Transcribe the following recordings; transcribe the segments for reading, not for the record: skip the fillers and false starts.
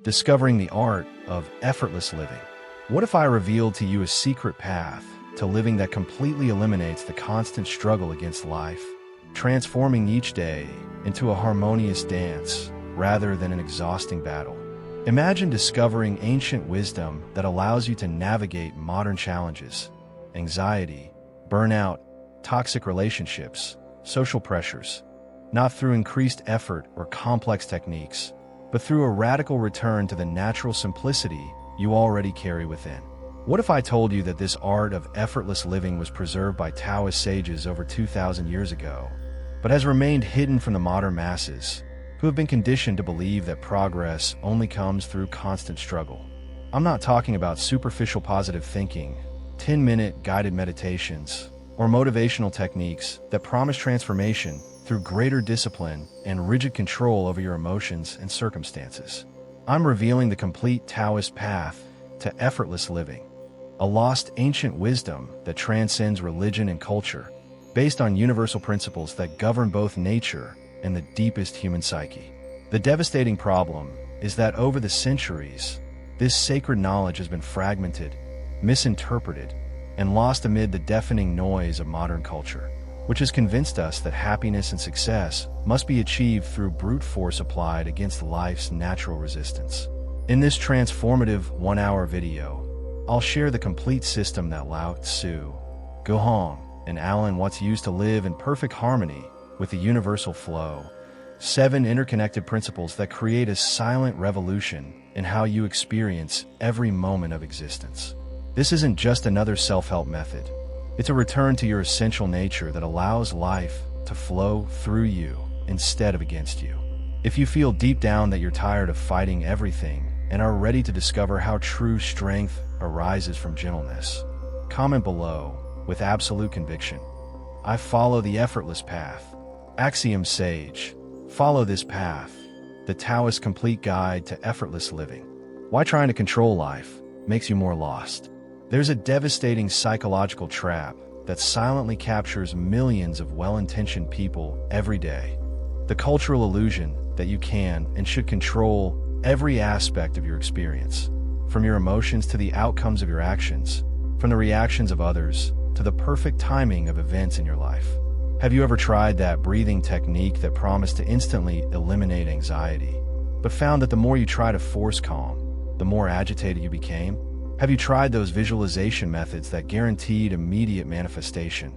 Discovering the art of effortless living. What if I revealed to you a secret path to living that completely eliminates the constant struggle against life, transforming each day into a harmonious dance rather than an exhausting battle? Imagine discovering ancient wisdom that allows you to navigate modern challenges, anxiety, burnout, toxic relationships, social pressures, not through increased effort or complex techniques, but through a radical return to the natural simplicity you already carry within. What if I told you that this art of effortless living was preserved by Taoist sages over 2,000 years ago, but has remained hidden from the modern masses, who have been conditioned to believe that progress only comes through constant struggle? I'm not talking about superficial positive thinking, 10-minute guided meditations, or motivational techniques that promise transformation through greater discipline and rigid control over your emotions and circumstances. I'm revealing the complete Taoist path to effortless living, a lost ancient wisdom that transcends religion and culture, based on universal principles that govern both nature and the deepest human psyche. The devastating problem is that over the centuries, this sacred knowledge has been fragmented, misinterpreted, and lost amid the deafening noise of modern culture, which has convinced us that happiness and success must be achieved through brute force applied against life's natural resistance. In this transformative one-hour video, I'll share the complete system that Lao Tzu, Gohong, and Alan Watts used to live in perfect harmony with the universal flow, 7 interconnected principles that create a silent revolution in how you experience every moment of existence. This isn't just another self-help method. It's a return to your essential nature that allows life to flow through you instead of against you. If you feel deep down that you're tired of fighting everything and are ready to discover how true strength arises from gentleness, comment below with absolute conviction. I follow the effortless path. Axiom Sage. Follow this path. The Taoist Complete Guide to Effortless Living. Why trying to control life makes you more lost? There's a devastating psychological trap that silently captures millions of well-intentioned people every day. The cultural illusion that you can and should control every aspect of your experience, from your emotions to the outcomes of your actions, from the reactions of others to the perfect timing of events in your life. Have you ever tried that breathing technique that promised to instantly eliminate anxiety, but found that the more you try to force calm, the more agitated you became? Have you tried those visualization methods that guaranteed immediate manifestation,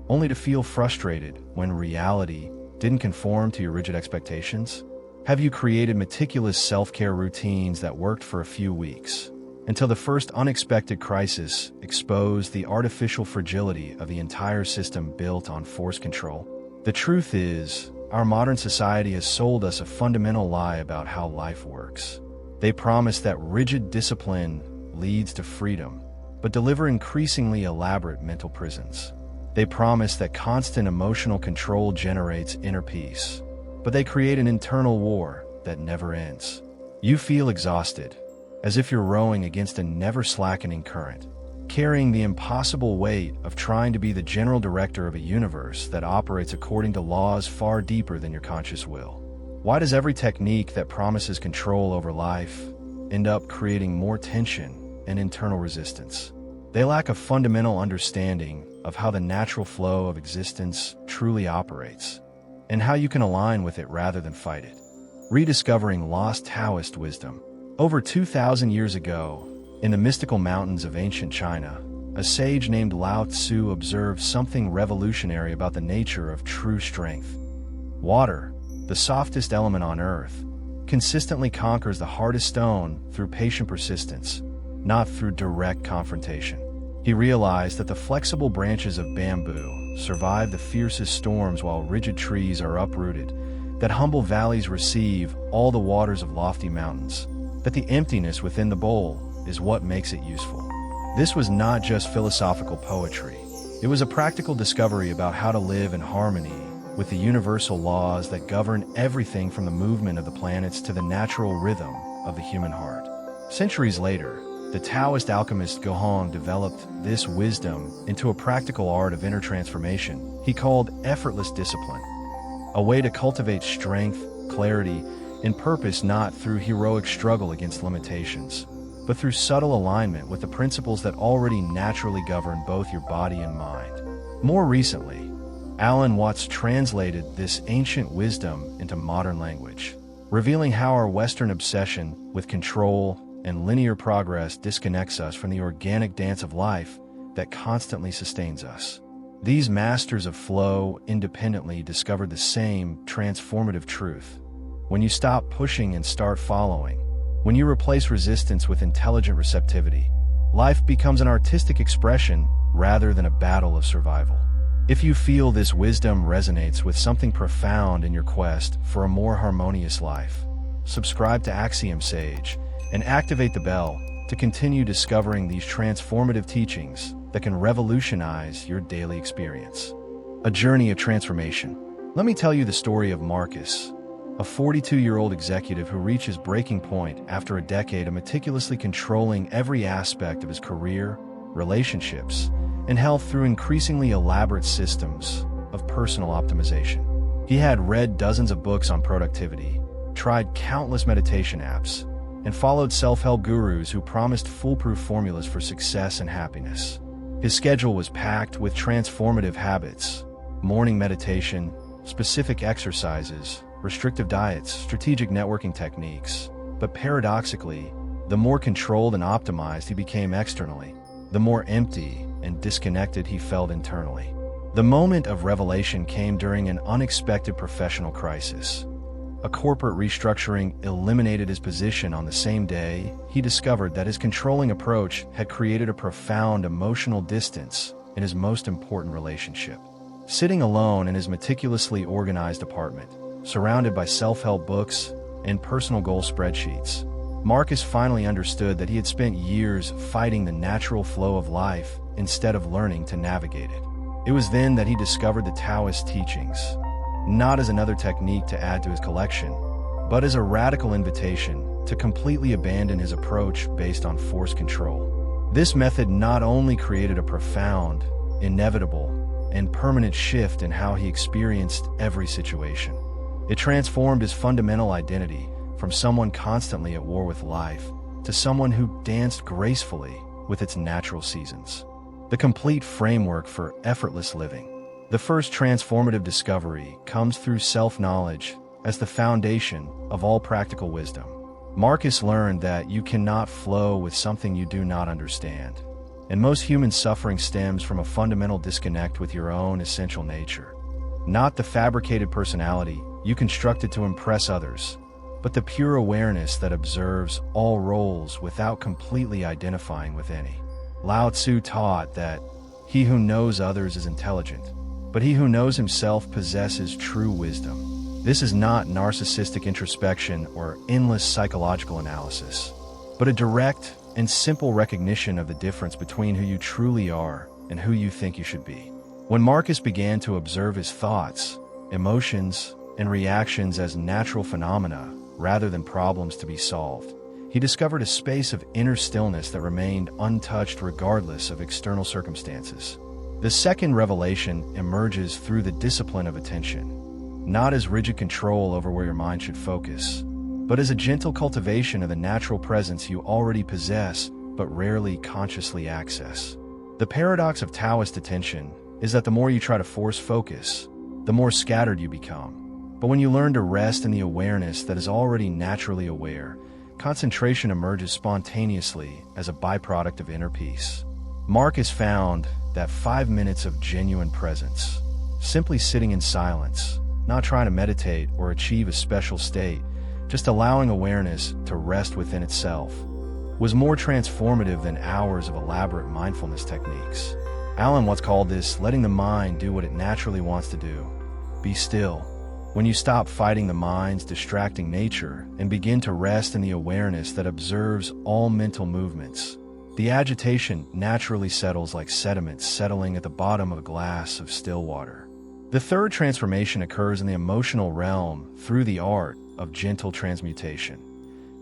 only to feel frustrated when reality didn't conform to your rigid expectations? Have you created meticulous self-care routines that worked for a few weeks, until the first unexpected crisis exposed the artificial fragility of the entire system built on force control? The truth is, our modern society has sold us a fundamental lie about how life works. They promise that rigid discipline leads to freedom, but deliver increasingly elaborate mental prisons. They promise that constant emotional control generates inner peace, but they create an internal war that never ends. You feel exhausted, as if you're rowing against a never-slackening current, carrying the impossible weight of trying to be the general director of a universe that operates according to laws far deeper than your conscious will. Why does every technique that promises control over life end up creating more tension and internal resistance? They lack a fundamental understanding of how the natural flow of existence truly operates, and how you can align with it rather than fight it. Rediscovering lost Taoist wisdom. Over 2,000 years ago, in the mystical mountains of ancient China, a sage named Lao Tzu observed something revolutionary about the nature of true strength. Water, the softest element on earth, consistently conquers the hardest stone through patient persistence, not through direct confrontation. He realized that the flexible branches of bamboo survive the fiercest storms while rigid trees are uprooted, that humble valleys receive all the waters of lofty mountains, that the emptiness within the bowl is what makes it useful. This was not just philosophical poetry. It was a practical discovery about how to live in harmony with the universal laws that govern everything from the movement of the planets to the natural rhythm of the human heart. Centuries later, the Taoist alchemist Gohong developed this wisdom into a practical art of inner transformation he called effortless discipline, a way to cultivate strength, clarity, in purpose not through heroic struggle against limitations, but through subtle alignment with the principles that already naturally govern both your body and mind. More recently, Alan Watts translated this ancient wisdom into modern language, revealing how our Western obsession with control and linear progress disconnects us from the organic dance of life that constantly sustains us. These masters of flow independently discovered the same transformative truth. When you stop pushing and start following, when you replace resistance with intelligent receptivity, life becomes an artistic expression rather than a battle of survival. If you feel this wisdom resonates with something profound in your quest for a more harmonious life, subscribe to Axiom Sage and activate the bell to continue discovering these transformative teachings that can revolutionize your daily experience. A journey of transformation. Let me tell you the story of Marcus, a 42-year-old executive who reaches breaking point after a decade of meticulously controlling every aspect of his career, relationships, and health through increasingly elaborate systems of personal optimization. He had read dozens of books on productivity, tried countless meditation apps, and followed self-help gurus who promised foolproof formulas for success and happiness. His schedule was packed with transformative habits: morning meditation, specific exercises, restrictive diets, strategic networking techniques. But paradoxically, the more controlled and optimized he became externally, the more empty and disconnected he felt internally. The moment of revelation came during an unexpected professional crisis. A corporate restructuring eliminated his position on the same day. He discovered that his controlling approach had created a profound emotional distance in his most important relationship. Sitting alone in his meticulously organized apartment, surrounded by self-help books and personal goal spreadsheets, Marcus finally understood that he had spent years fighting the natural flow of life instead of learning to navigate it. It was then that he discovered the Taoist teachings, not as another technique to add to his collection, but as a radical invitation to completely abandon his approach based on forced control. This method not only created a profound, inevitable, and permanent shift in how he experienced every situation, it transformed his fundamental identity from someone constantly at war with life to someone who danced gracefully with its natural seasons. The complete framework for effortless living. The first transformative discovery comes through self-knowledge as the foundation of all practical wisdom. Marcus learned that you cannot flow with something you do not understand, and most human suffering stems from a fundamental disconnect with your own essential nature. Not the fabricated personality you constructed to impress others, but the pure awareness that observes all roles without completely identifying with any. Lao Tzu taught that he who knows others is intelligent, but he who knows himself possesses true wisdom. This is not narcissistic introspection or endless psychological analysis, but a direct and simple recognition of the difference between who you truly are and who you think you should be. When Marcus began to observe his thoughts, emotions, and reactions as natural phenomena rather than problems to be solved, he discovered a space of inner stillness that remained untouched regardless of external circumstances. The second revelation emerges through the discipline of attention, not as rigid control over where your mind should focus, but as a gentle cultivation of the natural presence you already possess but rarely consciously access. The paradox of Taoist attention is that the more you try to force focus, the more scattered you become. But when you learn to rest in the awareness that is already naturally aware, concentration emerges spontaneously as a byproduct of inner peace. Marcus found that 5 minutes of genuine presence, simply sitting in silence, not trying to meditate or achieve a special state, just allowing awareness to rest within itself, was more transformative than hours of elaborate mindfulness techniques. Alan once called this letting the mind do what it naturally wants to do. Be still. When you stop fighting the mind's distracting nature and begin to rest in the awareness that observes all mental movements, the agitation naturally settles like sediment settling at the bottom of a glass of still water. The third transformation occurs in the emotional realm through the art of gentle transmutation,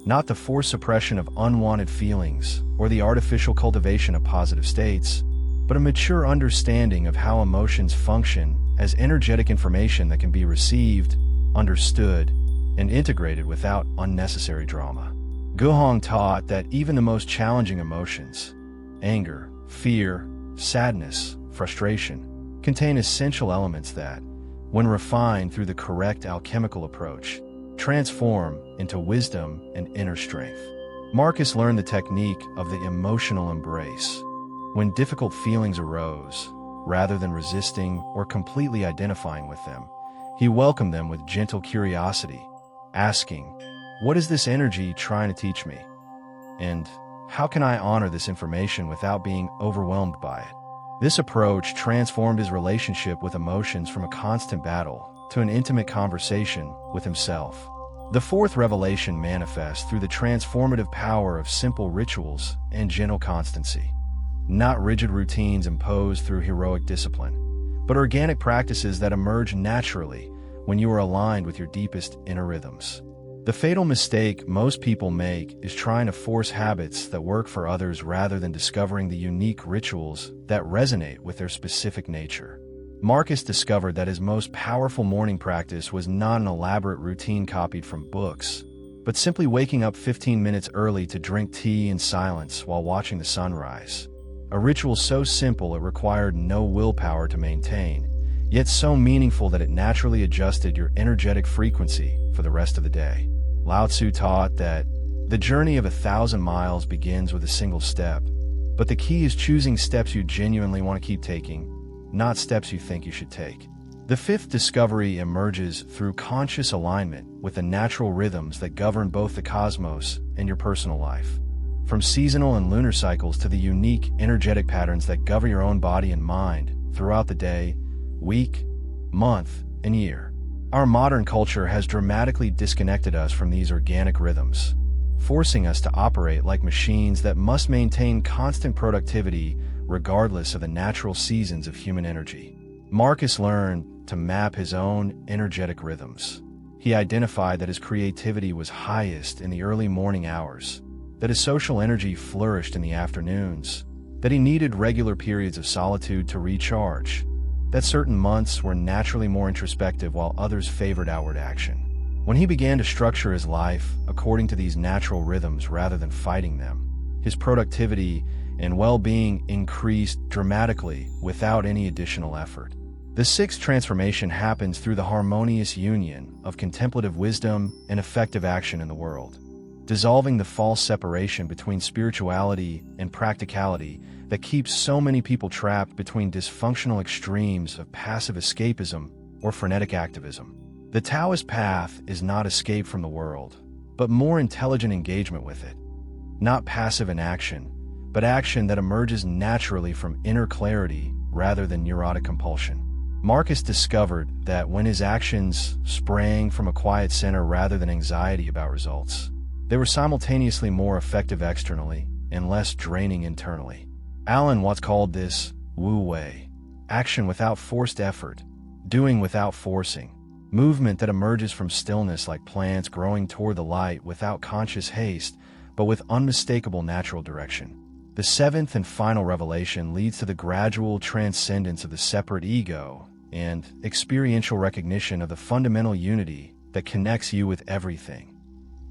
not the forced suppression of unwanted feelings or the artificial cultivation of positive states, but a mature understanding of how emotions function as energetic information that can be received, understood, and integrated without unnecessary drama. Guhong taught that even the most challenging emotions, anger, fear, sadness, frustration, contain essential elements that, when refined through the correct alchemical approach, transform into wisdom and inner strength. Marcus learned the technique of the emotional embrace. When difficult feelings arose, rather than resisting or completely identifying with them, he welcomed them with gentle curiosity, asking, "What is this energy trying to teach me? And how can I honor this information without being overwhelmed by it?" This approach transformed his relationship with emotions from a constant battle to an intimate conversation with himself. The fourth revelation manifests through the transformative power of simple rituals and gentle constancy. Not rigid routines imposed through heroic discipline, but organic practices that emerge naturally when you are aligned with your deepest inner rhythms. The fatal mistake most people make is trying to force habits that work for others rather than discovering the unique rituals that resonate with their specific nature. Marcus discovered that his most powerful morning practice was not an elaborate routine copied from books, but simply waking up 15 minutes early to drink tea in silence while watching the sunrise. A ritual so simple it required no willpower to maintain, yet so meaningful that it naturally adjusted your energetic frequency for the rest of the day. Lao Tzu taught that the journey of 1,000 miles begins with a single step, but the key is choosing steps you genuinely want to keep taking, not steps you think you should take. The fifth discovery emerges through conscious alignment with the natural rhythms that govern both the cosmos and your personal life. From seasonal and lunar cycles to the unique energetic patterns that govern your own body and mind throughout the day, week, month, and year. Our modern culture has dramatically disconnected us from these organic rhythms, forcing us to operate like machines that must maintain constant productivity regardless of the natural seasons of human energy. Marcus learned to map his own energetic rhythms. He identified that his creativity was highest in the early morning hours, that his social energy flourished in the afternoons, that he needed regular periods of solitude to recharge, that certain months were naturally more introspective while others favored outward action. When he began to structure his life according to these natural rhythms rather than fighting them, his productivity and well-being increased dramatically without any additional effort. The sixth transformation happens through the harmonious union of contemplative wisdom and effective action in the world, dissolving the false separation between spirituality and practicality that keeps so many people trapped between dysfunctional extremes of passive escapism or frenetic activism. The Taoist path is not escape from the world, but more intelligent engagement with it. Not passive inaction, but action that emerges naturally from inner clarity rather than neurotic compulsion. Marcus discovered that when his actions sprang from a quiet center rather than anxiety about results, they were simultaneously more effective externally and less draining internally. Alan Watts called this Wu Wei, action without forced effort, doing without forcing, movement that emerges from stillness like plants growing toward the light without conscious haste, but with unmistakable natural direction. The seventh and final revelation leads to the gradual transcendence of the separate ego and experiential recognition of the fundamental unity that connects you with everything,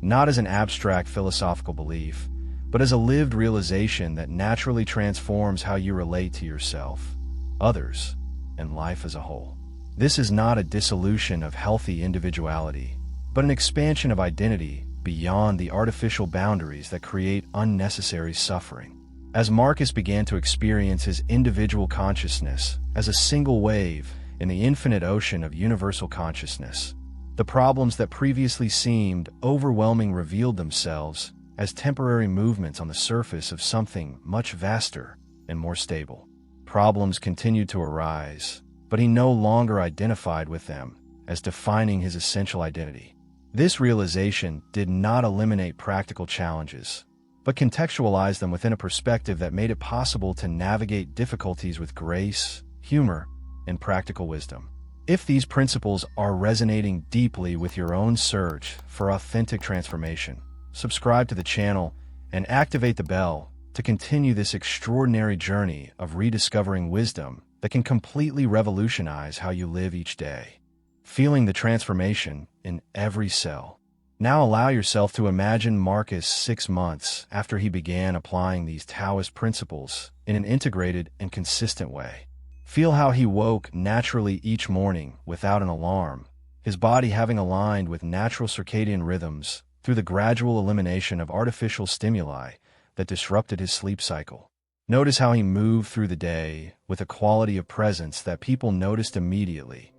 not as an abstract philosophical belief, but as a lived realization that naturally transforms how you relate to yourself, others, and life as a whole. This is not a dissolution of healthy individuality, but an expansion of identity beyond the artificial boundaries that create unnecessary suffering. As Marcus began to experience his individual consciousness as a single wave in the infinite ocean of universal consciousness, the problems that previously seemed overwhelming revealed themselves as temporary movements on the surface of something much vaster and more stable. Problems continued to arise, but he no longer identified with them as defining his essential identity. This realization did not eliminate practical challenges, but contextualized them within a perspective that made it possible to navigate difficulties with grace, humor, and practical wisdom. If these principles are resonating deeply with your own search for authentic transformation, subscribe to the channel and activate the bell to continue this extraordinary journey of rediscovering wisdom that can completely revolutionize how you live each day, feeling the transformation in every cell, Now allow yourself to imagine Marcus 6 months after he began applying these Taoist principles in an integrated and consistent way. Feel how he woke naturally each morning without an alarm, his body having aligned with natural circadian rhythms through the gradual elimination of artificial stimuli that disrupted his sleep cycle. Notice how he moved through the day with a quality of presence that people noticed immediately,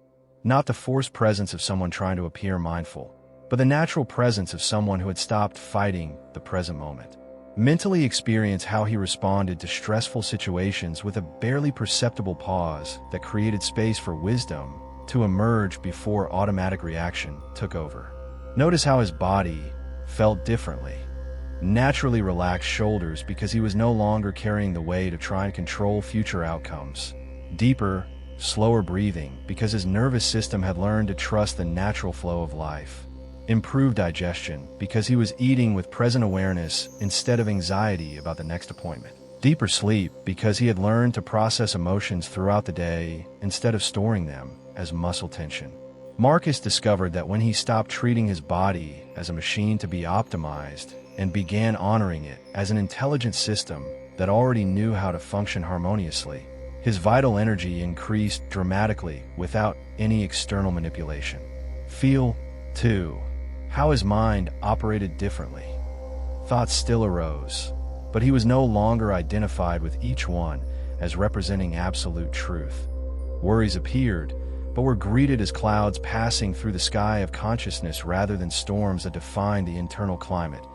not the forced presence of someone trying to appear mindful, but the natural presence of someone who had stopped fighting the present moment. Mentally experience how he responded to stressful situations with a barely perceptible pause that created space for wisdom to emerge before automatic reaction took over. Notice how his body felt differently. Naturally relaxed shoulders because he was no longer carrying the weight of trying to control future outcomes. Deeper, slower breathing because his nervous system had learned to trust the natural flow of life. Improved digestion because he was eating with present awareness instead of anxiety about the next appointment. Deeper sleep because he had learned to process emotions throughout the day instead of storing them as muscle tension. Marcus discovered that when he stopped treating his body as a machine to be optimized and began honoring it as an intelligent system that already knew how to function harmoniously, his vital energy increased dramatically without any external manipulation. Feel, too, how his mind operated differently. Thoughts still arose, but he was no longer identified with each one as representing absolute truth. Worries appeared, but were greeted as clouds passing through the sky of consciousness rather than storms that defined the internal climate.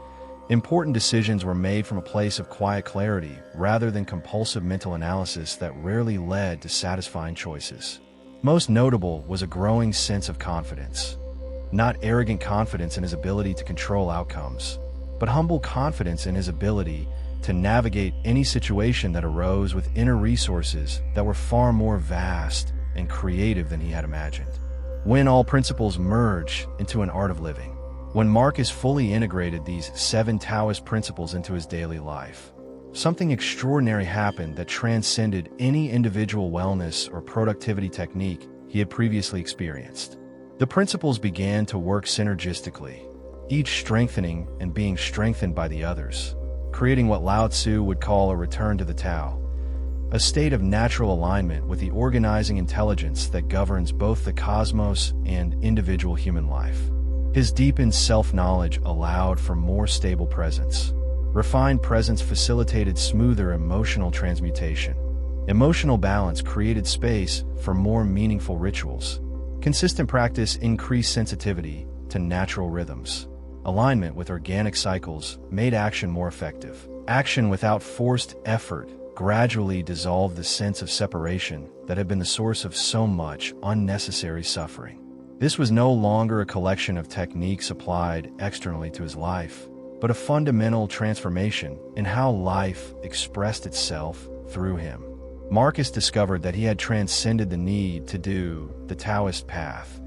Important decisions were made from a place of quiet clarity rather than compulsive mental analysis that rarely led to satisfying choices. Most notable was a growing sense of confidence. Not arrogant confidence in his ability to control outcomes, but humble confidence in his ability to navigate any situation that arose with inner resources that were far more vast and creative than he had imagined. When all principles merge into an art of living. When Marcus fully integrated these 7 Taoist principles into his daily life, something extraordinary happened that transcended any individual wellness or productivity technique he had previously experienced. The principles began to work synergistically, each strengthening and being strengthened by the others, creating what Lao Tzu would call a return to the Tao, a state of natural alignment with the organizing intelligence that governs both the cosmos and individual human life. His deepened self-knowledge allowed for more stable presence. Refined presence facilitated smoother emotional transmutation. Emotional balance created space for more meaningful rituals. Consistent practice increased sensitivity to natural rhythms. Alignment with organic cycles made action more effective. Action without forced effort gradually dissolved the sense of separation that had been the source of so much unnecessary suffering. This was no longer a collection of techniques applied externally to his life, but a fundamental transformation in how life expressed itself through him. Marcus discovered that he had transcended the need to do the Taoist path.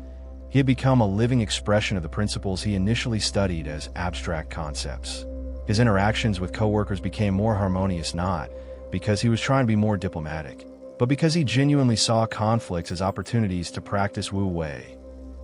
He had become a living expression of the principles he initially studied as abstract concepts. His interactions with coworkers became more harmonious not because he was trying to be more diplomatic, but because he genuinely saw conflicts as opportunities to practice Wu Wei,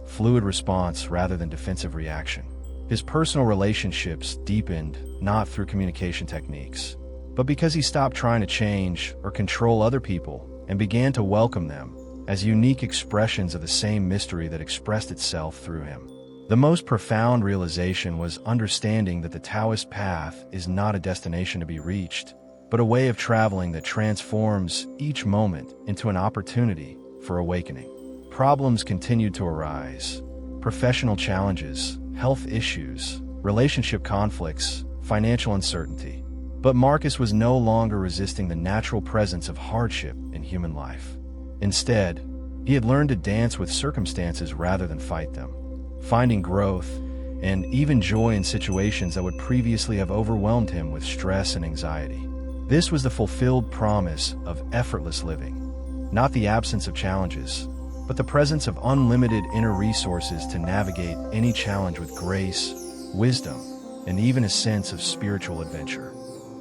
fluid response rather than defensive reaction. His personal relationships deepened not through communication techniques, but because he stopped trying to change or control other people and began to welcome them as unique expressions of the same mystery that expressed itself through him. The most profound realization was understanding that the Taoist path is not a destination to be reached, but a way of traveling that transforms each moment into an opportunity for awakening. Problems continued to arise. Professional challenges, health issues, relationship conflicts, financial uncertainty. But Marcus was no longer resisting the natural presence of hardship in human life. Instead, he had learned to dance with circumstances rather than fight them, finding growth and even joy in situations that would previously have overwhelmed him with stress and anxiety. This was the fulfilled promise of effortless living, not the absence of challenges, but the presence of unlimited inner resources to navigate any challenge with grace, wisdom, and even a sense of spiritual adventure.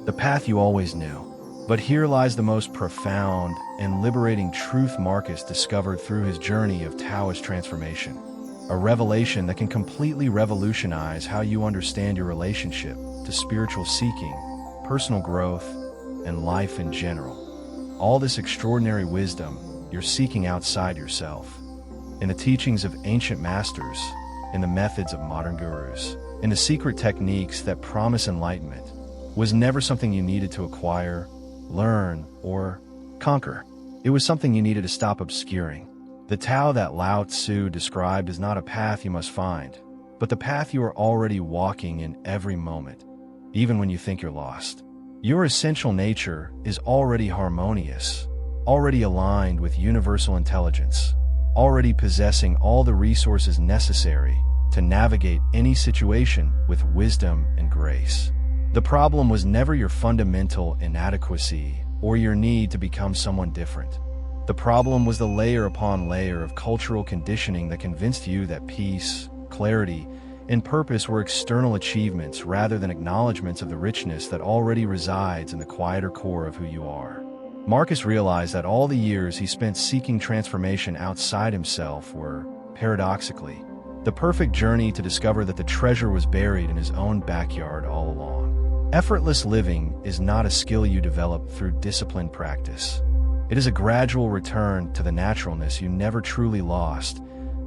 The path you always knew. But here lies the most profound and liberating truth Marcus discovered through his journey of Taoist transformation. a revelation that can completely revolutionize how you understand your relationship to spiritual seeking, personal growth, and life in general. All this extraordinary wisdom you're seeking outside yourself, in the teachings of ancient masters, in the methods of modern gurus, in the secret techniques that promise enlightenment, was never something you needed to acquire, learn, or conquer. It was something you needed to stop obscuring. The Tao that Lao Tzu described is not a path you must find, but the path you are already walking in every moment, even when you think you're lost. Your essential nature is already harmonious, already aligned with universal intelligence, already possessing all the resources necessary to navigate any situation with wisdom and grace. The problem was never your fundamental inadequacy or your need to become someone different. The problem was the layer upon layer of cultural conditioning that convinced you that peace, clarity, and purpose were external achievements rather than acknowledgments of the richness that already resides in the quieter core of who you are. Marcus realized that all the years he spent seeking transformation outside himself were, paradoxically, the perfect journey to discover that the treasure was buried in his own backyard all along. Effortless living is not a skill you develop through disciplined practice. It is a gradual return to the naturalness you never truly lost,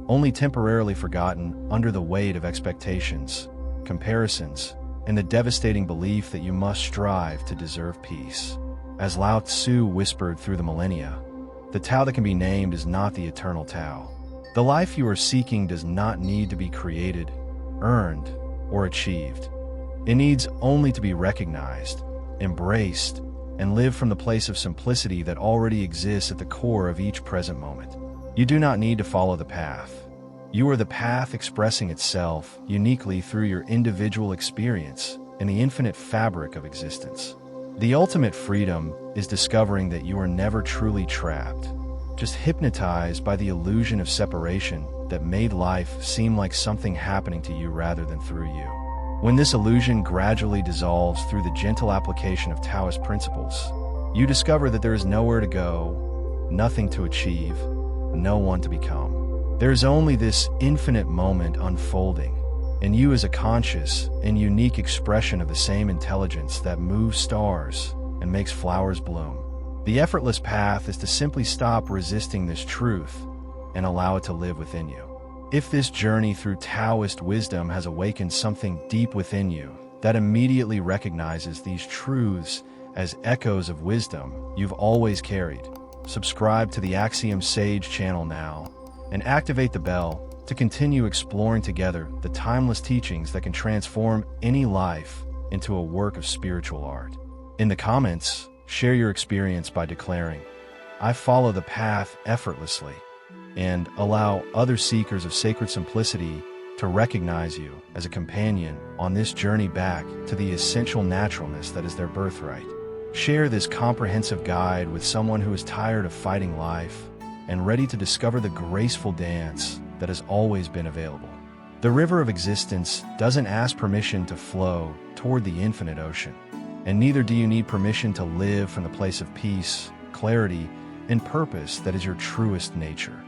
only temporarily forgotten under the weight of expectations, comparisons, and the devastating belief that you must strive to deserve peace. As Lao Tzu whispered through the millennia, the Tao that can be named is not the eternal Tao. The life you are seeking does not need to be created, earned, or achieved. It needs only to be recognized, embraced, and lived from the place of simplicity that already exists at the core of each present moment. You do not need to follow the path. You are the path expressing itself uniquely through your individual experience in the infinite fabric of existence. The ultimate freedom is discovering that you are never truly trapped, just hypnotized by the illusion of separation that made life seem like something happening to you rather than through you. When this illusion gradually dissolves through the gentle application of Taoist principles, you discover that there is nowhere to go, nothing to achieve, no one to become. There is only this infinite moment unfolding, and you as a conscious and unique expression of the same intelligence that moves stars and makes flowers bloom. The effortless path is to simply stop resisting this truth and allow it to live within you. If this journey through Taoist wisdom has awakened something deep within you that immediately recognizes these truths as echoes of wisdom you've always carried, subscribe to the Axiom Sage channel now and activate the bell to continue exploring together the timeless teachings that can transform any life into a work of spiritual art. In the comments, share your experience by declaring, "I follow the path effortlessly," and allow other seekers of sacred simplicity to recognize you as a companion on this journey back to the essential naturalness that is their birthright. Share this comprehensive guide with someone who is tired of fighting life and ready to discover the graceful dance that has always been available. The river of existence doesn't ask permission to flow toward the infinite ocean, and neither do you need permission to live from the place of peace, clarity, and purpose that is your truest nature.